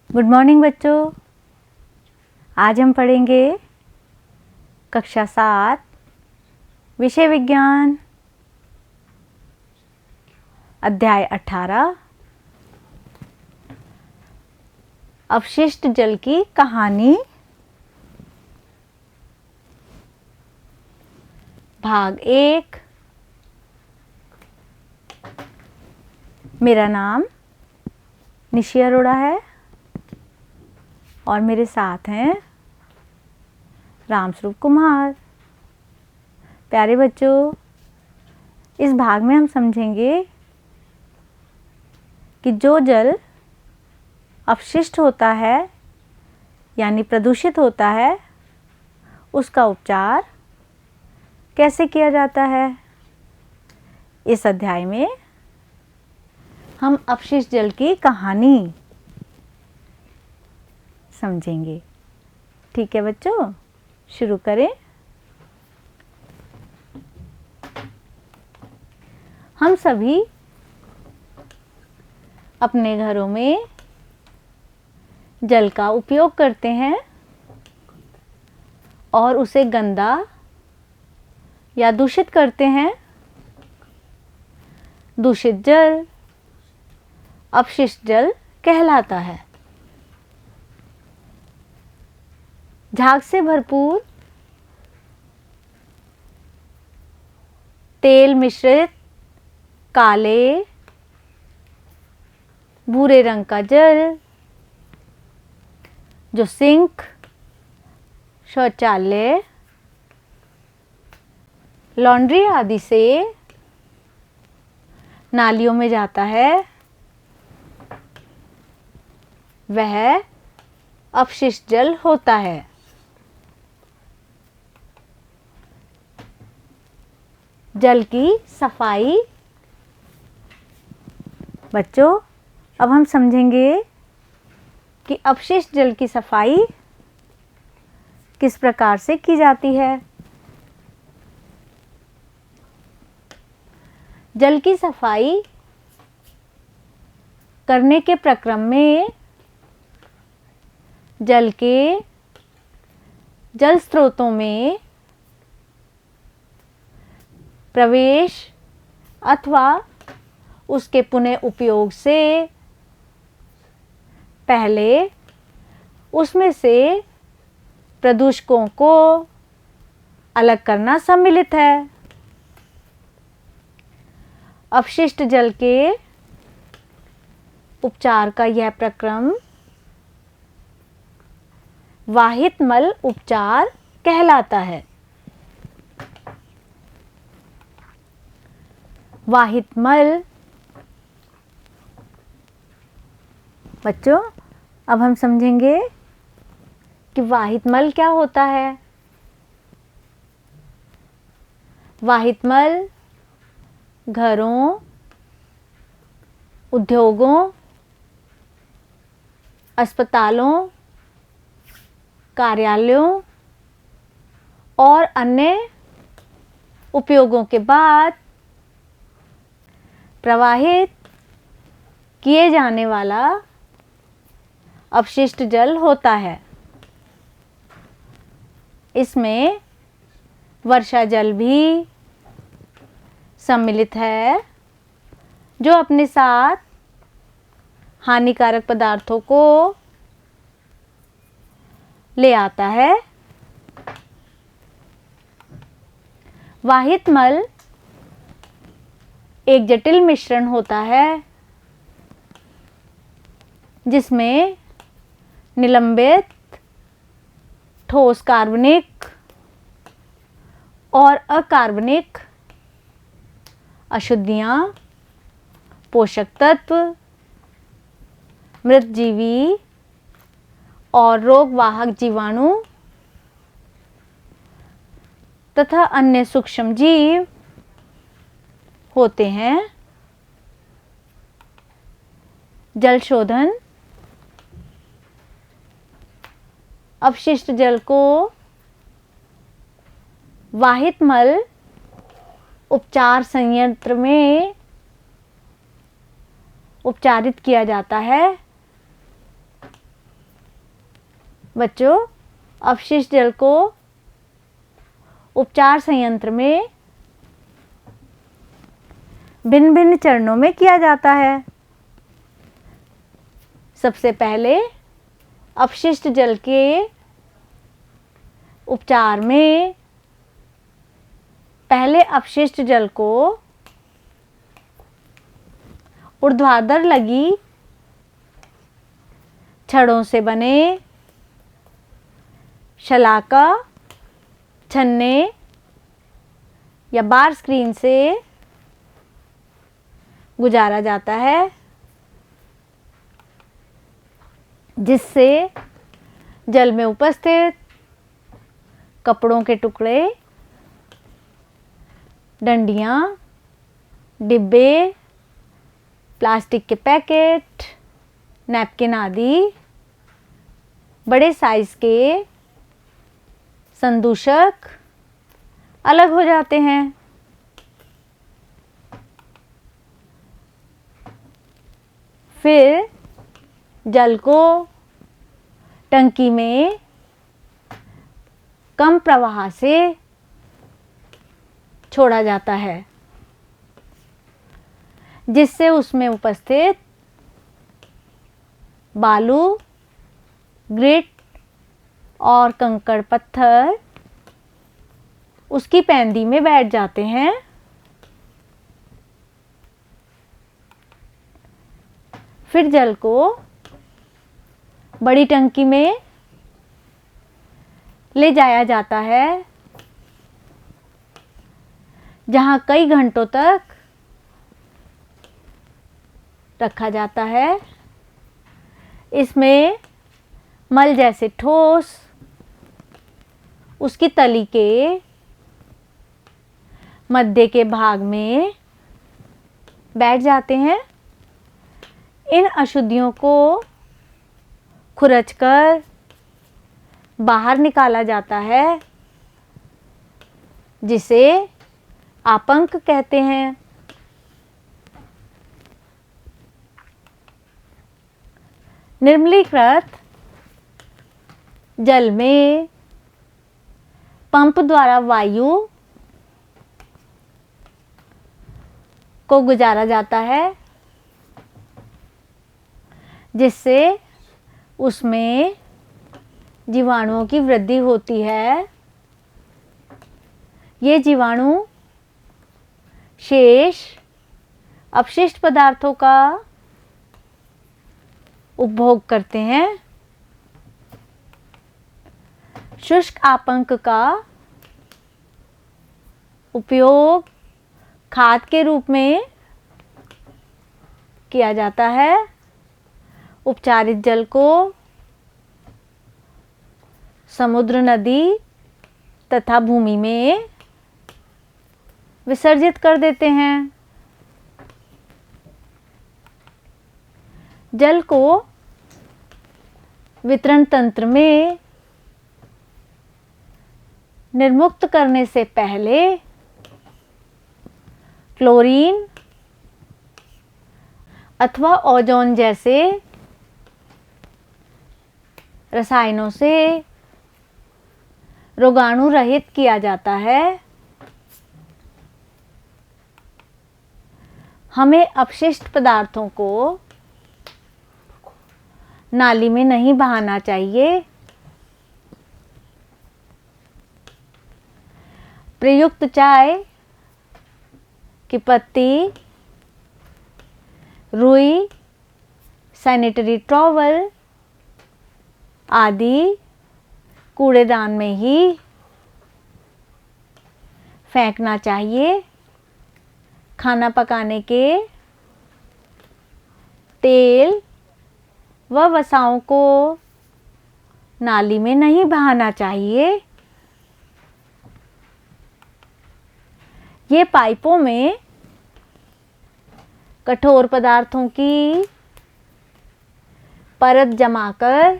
Good morning बच्चों। आज हम पढ़ेंगे कक्षा 7 विषय विज्ञान अध्याय 18 अपशिष्ट जल की कहानी भाग 1। मेरा नाम निशी अरोड़ा है और मेरे साथ हैं रामस्वरूप कुमार। प्यारे बच्चों, इस भाग में हम समझेंगे कि जो जल अपशिष्ट होता है यानी प्रदूषित होता है उसका उपचार कैसे किया जाता है। इस अध्याय में हम अपशिष्ट जल की कहानी समझेंगे। ठीक है बच्चों, शुरू करें। हम सभी अपने घरों में जल का उपयोग करते हैं और उसे गंदा या दूषित करते हैं। दूषित जल अपशिष्ट जल कहलाता है। झाग से भरपूर तेल मिश्रित काले भूरे रंग का जल जो सिंक, शौचालय, लॉन्ड्री आदि से नालियों में जाता है वह अपशिष्ट जल होता है। जल की सफाई। बच्चों, अब हम समझेंगे कि अपशिष्ट जल की सफाई किस प्रकार से की जाती है। जल की सफाई करने के प्रक्रम में जल के जल स्रोतों में प्रवेश अथवा उसके पुनः उपयोग से पहले उसमें से प्रदूषकों को अलग करना सम्मिलित है। अपशिष्ट जल के उपचार का यह प्रक्रम वाहित मल उपचार कहलाता है। वाहित मल। बच्चों, अब हम समझेंगे कि वाहित मल क्या होता है। वाहित मल घरों, उद्योगों, अस्पतालों, कार्यालयों और अन्य उपयोगों के बाद प्रवाहित किए जाने वाला अपशिष्ट जल होता है। इसमें वर्षा जल भी सम्मिलित है जो अपने साथ हानिकारक पदार्थों को ले आता है। वाहित मल एक जटिल मिश्रण होता है जिसमें निलंबित ठोस कार्बनिक और अकार्बनिक अशुद्धियां, पोषक तत्व, मृत जीवी और रोगवाहक जीवाणु तथा अन्य सूक्ष्म जीव होते हैं। जल शोधन अपशिष्ट जल को वाहित मल उपचार संयंत्र में उपचारित किया जाता है बच्चों, अपशिष्ट जल को उपचार संयंत्र में भिन्न भिन्न चरणों में किया जाता है। सबसे पहले अपशिष्ट जल के उपचार में पहले अपशिष्ट जल को ऊर्ध्वाधर लगी छड़ों से बने शलाका, छन्ने या बार स्क्रीन से गुजारा जाता है, जिससे जल में उपस्थित कपड़ों के टुकड़े, डंडियाँ, डिब्बे, प्लास्टिक के पैकेट, नैपकिन आदि बड़े साइज के संदूषक अलग हो जाते हैं। फिर जल को टंकी में कम प्रवाह से छोड़ा जाता है, जिससे उसमें उपस्थित बालू, ग्रिट और कंकड़ पत्थर उसकी पैंदी में बैठ जाते हैं। फिर जल को बड़ी टंकी में ले जाया जाता है, जहां कई घंटों तक रखा जाता है। इसमें मल जैसे ठोस उसकी तली के मध्य के भाग में बैठ जाते हैं। इन अशुद्धियों को खुरचकर बाहर निकाला जाता है, जिसे आपंक कहते हैं। निर्मलीकृत जल में पंप द्वारा वायु को गुजारा जाता है, जिससे उसमें जीवाणुओं की वृद्धि होती है। ये जीवाणु शेष अपशिष्ट पदार्थों का उपभोग करते हैं। शुष्क आपंक का उपयोग खाद के रूप में किया जाता है। उपचारित जल को समुद्र, नदी तथा भूमि में विसर्जित कर देते हैं। जल को वितरण तंत्र में निर्मुक्त करने से पहले क्लोरीन अथवा ओजोन जैसे रसायनों से रोगाणु रहित किया जाता है। हमें अपशिष्ट पदार्थों को नाली में नहीं बहाना चाहिए। प्रयुक्त चाय की पत्ती, रुई, सैनिटरी टॉवल आदि कूड़ेदान में ही फेंकना चाहिए। खाना पकाने के तेल व वसाओं को नाली में नहीं बहाना चाहिए। ये पाइपों में कठोर पदार्थों की परत जमाकर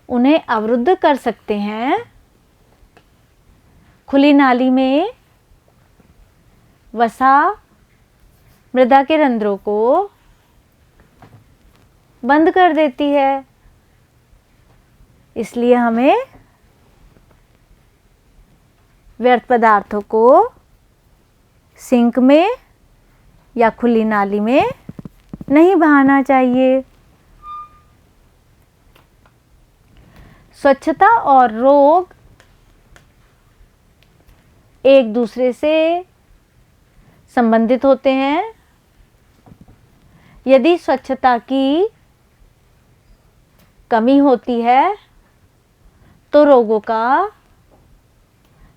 उन्हें अवरुद्ध कर सकते हैं। खुली नाली में वसा मृदा के रंध्रों को बंद कर देती है। इसलिए हमें व्यर्थ पदार्थों को सिंक में या खुली नाली में नहीं बहाना चाहिए। स्वच्छता और रोग एक दूसरे से संबंधित होते हैं। यदि स्वच्छता की कमी होती है तो रोगों का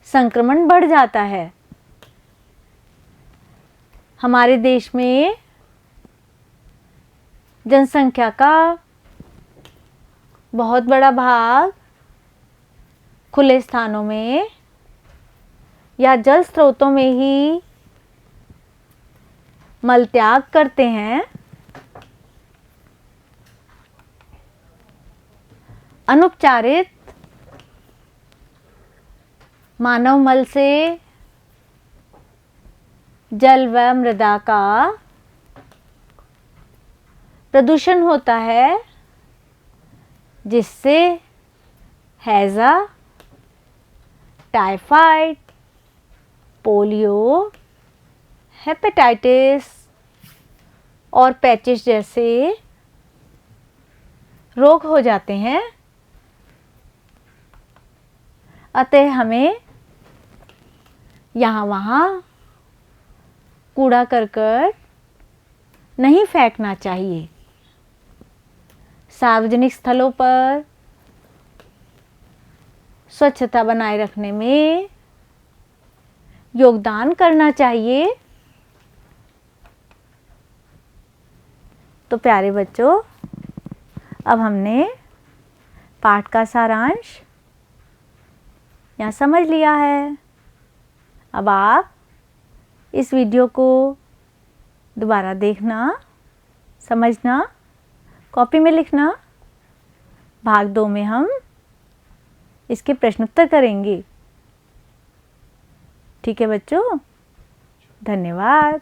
संक्रमण बढ़ जाता है। हमारे देश में जनसंख्या का बहुत बड़ा भाग खुले स्थानों में या जल स्रोतों में ही मल त्याग करते हैं। अनुपचारित मानव मल से जल व मृदा का प्रदूषण होता है, जिससे हैजा, टाइफाइड, पोलियो, हेपेटाइटिस और पैचिस जैसे रोग हो जाते हैं। अतः हमें यहाँ वहाँ कूड़ा करकट नहीं फेंकना चाहिए। सार्वजनिक स्थलों पर स्वच्छता बनाए रखने में योगदान करना चाहिए। तो प्यारे बच्चों, अब हमने पाठ का सारांश यहाँ समझ लिया है। अब आप इस वीडियो को दोबारा देखना, समझना, कॉपी में लिखना। भाग 2 में हम इसके प्रश्नोत्तर करेंगे। ठीक है बच्चों, धन्यवाद।